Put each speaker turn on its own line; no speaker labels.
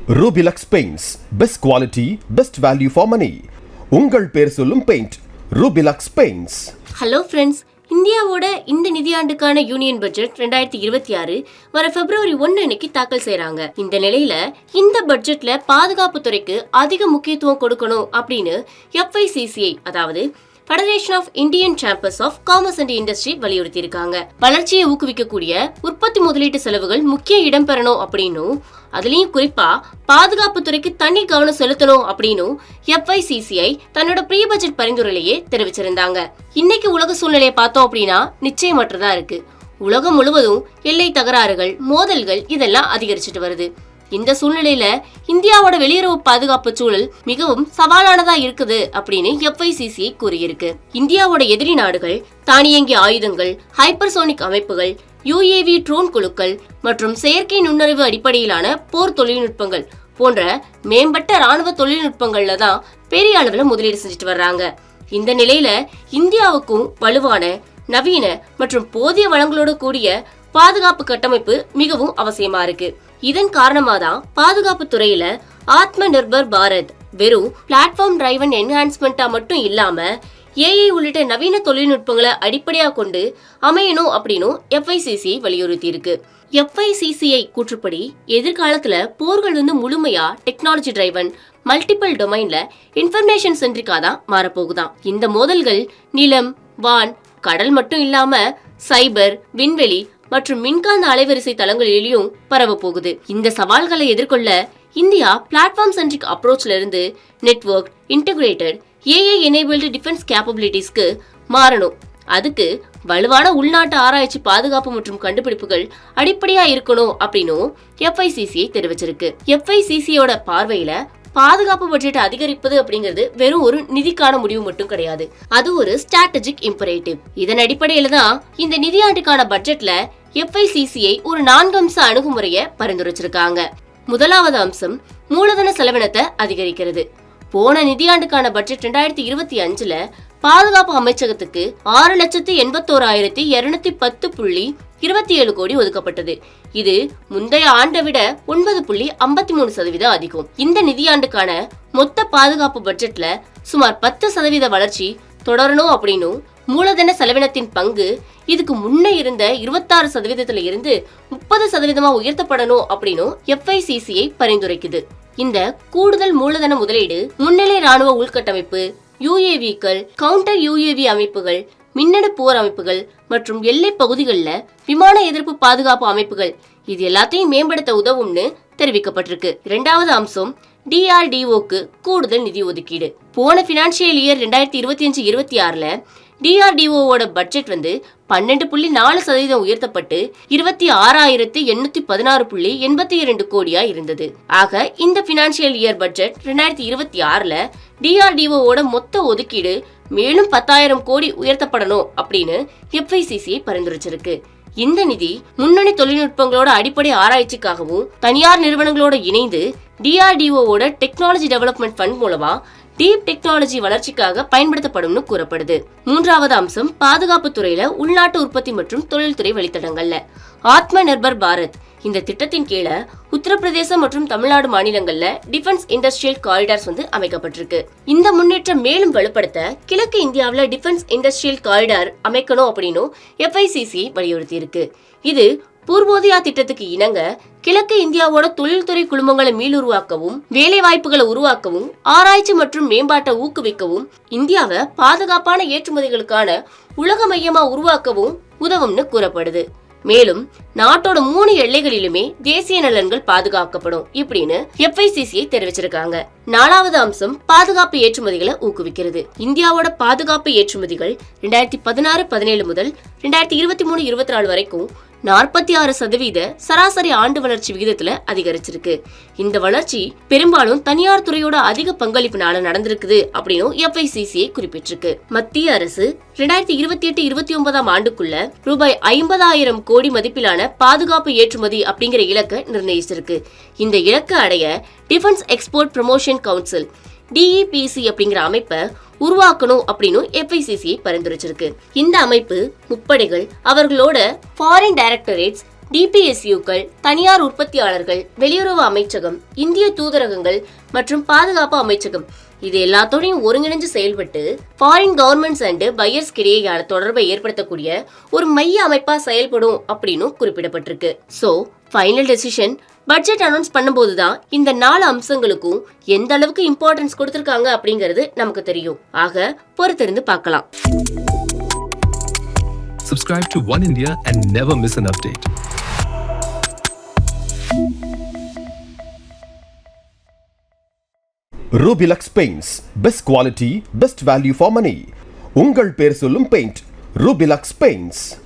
Rubilux Paints, best quality, best value for money. உங்கள் பேர் சொல்லும் paint Rubilux Paints.
Hello friends, இந்தியாவோட இந்த நிதியாண்டுக்கான யூனியன் பட்ஜெட் 2026 வர பிப்ரவரி 1 அன்னைக்கு தாக்கல் செய்யறாங்க. இந்த நிலையில இந்த பட்ஜெட்ல பாதுகாப்பு துறைக்கு அதிக முக்கியத்துவம் கொடுக்கணும் அப்படின்னு FICCI, அதாவது federation of Indian chambers of commerce and industry வலியுறுத்தி இருக்காங்க. வளர்ச்சியை ஊக்குவிக்கக்கூடிய உற்பத்தி முதலீட்டு செலவுகள் முக்கிய இடம் பெறணும் அப்படின்னும், அதுலயும் குறிப்பா பாதுகாப்பு துறைக்கு தனி கவனம் செலுத்தணும் அப்படின்னும் FICCI தன்னோட ப்ரீ பட்ஜெட் பரிந்துரையிலேயே தெரிவிச்சிருந்தாங்க. இன்னைக்கு உலக சூழ்நிலையை பார்த்தோம் அப்படின்னா நிச்சயமற்றதா இருக்கு. உலகம் முழுவதும் எல்லை தகராறுகள், மோதல்கள் இதெல்லாம் அதிகரிச்சுட்டு வருது. இந்த சூழ்நிலையில இந்தியாவோட வெளியுறவு பாதுகாப்பு சூழல் மிகவும் சவாலானதா இருக்குது அப்படின்னு FICCI கூறியிருக்கு. இந்தியாவோட எதிரி நாடுகள் தானியங்கி ஆயுதங்கள், ஹைப்பர்சோனிக் அமைப்புகள், UAV ட்ரோன் குழுக்கள் மற்றும் செயற்கை நுண்ணறிவு அடிப்படையிலான போர் தொழில்நுட்பங்கள் போன்ற மேம்பட்ட ராணுவ தொழில்நுட்பங்கள்ல தான் பெரிய அளவுல முதலீடு செஞ்சுட்டு வர்றாங்க. இந்த நிலையில இந்தியாவுக்கும் வலுவான, நவீன மற்றும் போதிய வளங்களோடு கூடிய பாதுகாப்பு கட்டமைப்பு மிகவும் அவசியமா இருக்கு. இதன் காரணமா தான் பாதுகாப்பு துறையில ஆத்ம நிர்பர் பாரத் வெறும் பிளாட்ஃபார்ம் டிரைவன் என்ஹான்ஸ்மெண்டா மட்டும் இல்லாம AI உள்ளிட்ட நவீன தொழில்நுட்பங்களை அடிப்படையா கொண்டு அமையணும் அப்படின்னு FICCI வலியுறுத்தி இருக்கு. FICCI கூற்றுப்படி எதிர்காலத்துல போர்கள் முழுமையா டெக்னாலஜி டிரைவன், மல்டிபிள் டொமைன்ல இன்ஃபர்மேஷன் சென்ட்ரிக்கா தான் மாறப்போகுதாம். இந்த மோதல்கள் நிலம், வான், கடல் மட்டும் இல்லாம சைபர், விண்வெளி மற்றும் மின்காந்த அலைவரிசை தளங்களிலும் பரவ போகுது. இந்த சவால்களை எதிர்கொள்ள இந்தியா பிளாட்ஃபார்ம் சென்ட்ரிக் அப்ரோச்ல இருந்து network integrated AI enabled defence கேப்பபிலிட்டிஸ்க்கு மாறணும். அதுக்கு வலுவான உள்நாட்டு ஆராய்ச்சி, பாதுகாப்பு மற்றும் கண்டுபிடிப்புகள் அடிப்படையா இருக்கணும் அப்படின்னும் FICCI தெரிவிச்சிருக்கு. FICCIயோட பார்வையில பாதுகாப்பு பட்ஜெட் அதிகரிப்பது அப்படிங்கிறது வெறும் ஒரு நிதிக்கான முடிவு மட்டும் கிடையாது. அது ஒரு ஸ்ட்ராட்டஜிக் இம்பரேட்டிவ். இதன் அடிப்படையில தான் இந்த நிதியாண்டுக்கான பட்ஜெட்ல FICCI ஒரு 4 அம்ச அணுகுமுறையை பரிந்துரைச்சிருக்காங்க. முதலாவது அம்சம் மூலதன செலவினத்தை அதிகரிக்கிறது. போன நிதியாண்டுக்கான பட்ஜெட் 2025ல பாதுகாப்பு அமைச்சகத்துக்கு 6,81,210.27 கோடி ஒதுக்கப்பட்டது. இது முந்தைய ஆண்டை விட 9.53% அதிகம். இந்த நிதியாண்டுக்கான மொத்த பாதுகாப்பு பட்ஜெட்ல சுமார் 10% வளர்ச்சி தொடரணும் அப்படின்னும், மூலதன செலவினத்தின் பங்கு இதுக்கு முன்ன இருந்த 26% இருந்து 30% உயர்த்தப்படணும் அப்படின்னும் FICCI பரிந்துரைக்குது. இந்த கூடுதல் மூலதன முதலீடு முன்னிலை ராணுவ உள்கட்டமைப்பு, UAVக்கள், கவுண்டர் UAV அமைப்புகள், மின்னணு போர் அமைப்புகள் மற்றும் எல்லை பகுதிகளில் விமான எதிர்ப்பு பாதுகாப்பு அமைப்புகள் இது எல்லாத்தையும் மேம்படுத்த உதவும்னு தெரிவிக்கப்பட்டிருக்கு. இரண்டாவது அம்சம் DRDOக்கு கூடுதல் நிதி ஒதுக்கீடு. போன பினான்சியல் இயர் 2025-26ல DRDOவோட பட்ஜெட் 12.4% உயர்த்தப்பட்டு 26,816.82 கோடியா இருந்தது. ஆக இந்த பினான்சியல் இயர் பட்ஜெட் 2026ல DRDOவோட மொத்த ஒதுக்கீடு மேலும் 10,000 கோடி உயர்த்தப்படணும் அப்படின்னு FICCI பரிந்துரைச்சிருக்கு. இந்த நிதி முன்னணி தொழில்நுட்பங்களோட அடிப்படை ஆராய்ச்சிக்காகவும் தனியார் நிறுவனங்களோட இணைந்து DRDOவோட டெக்னாலஜி டெவலப்மெண்ட் ஃபண்ட் மூலமா டீப் டெக்னாலஜி வளர்ச்சிக்காக பயன்படுத்தப்படும் கூறப்படுது. மூன்றாவது அம்சம் பாதுகாப்பு துறையில உள்நாட்டு உற்பத்தி மற்றும் தொழில்துறை வழித்தடங்கள்ல ஆத்ம நிர்பர் பாரத். இந்த திட்டத்தின் கீழே உத்தரப்பிரதேசம் மற்றும் தமிழ்நாடு மாநிலங்கள்ல டிஃபென்ஸ் இண்டஸ்ட்ரியல் காரிடார்ஸ் அமைக்கப்பட்டிருக்கு. இந்த முன்னேற்றம் மேலும் வலுப்படுத்த கிழக்கு இந்தியாவில டிஃபென்ஸ் இண்டஸ்ட்ரியல் காரிடார் அமைக்கணும் அப்படின்னு FICCI வலியுறுத்தி இருக்கு. இது பூர்வோதயா திட்டத்துக்கு இணங்க கிழக்கு இந்தியாவோட தொழில்துறை குழுமங்களை மீளுருவாக்கவும், வேலை வாய்ப்புகளை உருவாக்கவும், ஆராய்ச்சி மற்றும் மேம்பாட்டை ஊக்குவிக்கவும், இந்தியாவை பாதுகாப்பான ஏற்றுமதிகளுக்கான உலக மையமா உருவாக்கவும் உதவும்னு கூறப்படுது. மேலும் நாட்டோட 3 எல்லைகளிலுமே தேசிய நலன்கள் பாதுகாக்கப்படும் இப்படின்னு FICCI தெரிவிச்சிருக்காங்க. நாலாவது அம்சம் பாதுகாப்பு ஏற்றுமதிகளை ஊக்குவிக்கிறது. இந்தியாவோட பாதுகாப்பு ஏற்றுமதிகள் 2016-17 முதல் 2023-24 வரைக்கும் 46% சராசரி ஆண்டு வளர்ச்சி விகிதத்துல அதிகரிச்சிருக்கு. இந்த வளர்ச்சி பெரும்பாலும் தனியார் துறையோட அதிக பங்களிப்புனால நடந்திருக்குது அப்படின்னு FICCI குறிப்பிட்டிருக்கு. மத்திய அரசு 2028-29 ஆண்டுக்குள்ள ரூபாய் 50,000 கோடி மதிப்பிலான பாதுகாப்பு ஏற்றுமதி அப்படிங்கிற இலக்கை நிர்ணயிச்சிருக்கு. இந்த இலக்கை அடைய defence export promotion council DEPC அப்படிங்கிற அமைப்பை உருவாக்கணும் அப்படின்னு FICCI பரிந்துரைச்சிருக்கு. இந்த அமைப்பு முப்படைகள், அவர்களோட ஃபாரின் டைரக்டரேட்ஸ் டிபிஎஸ்யூக்கள், தனியார் உற்பத்தியாளர்கள், வெளியுறவு அமைச்சகம், இந்திய தூதரகங்கள் மற்றும் பாதுகாப்பு அமைச்சகம் இது எல்லாத்தோடையும் ஒருங்கிணைஞ்சு செயல்பட்டு ஃபாரின் கவர்மெண்ட்ஸ் அண்ட் பையர்ஸ் இடையேயான தொடர்பை ஏற்படுத்தக்கூடிய ஒரு மைய அமைப்பா செயல்படும் அப்படின்னு குறிப்பிடப்பட்டிருக்கு. So final decision budget announce பண்ணும்போதுதான் இந்த 4 அம்சங்களுக்கும் எந்த அளவுக்கு இம்பார்ட்டன்ஸ் கொடுத்திருக்காங்க அப்படிங்கிறது நமக்கு தெரியும். ஆக பொறுத்திருந்து பார்க்கலாம்.
Subscribe to One India and never miss an update.
Rubilux Paints, best quality, best value for money. உங்கள் பேர் சொல்லும் பெயிண்ட் Rubilux Paints.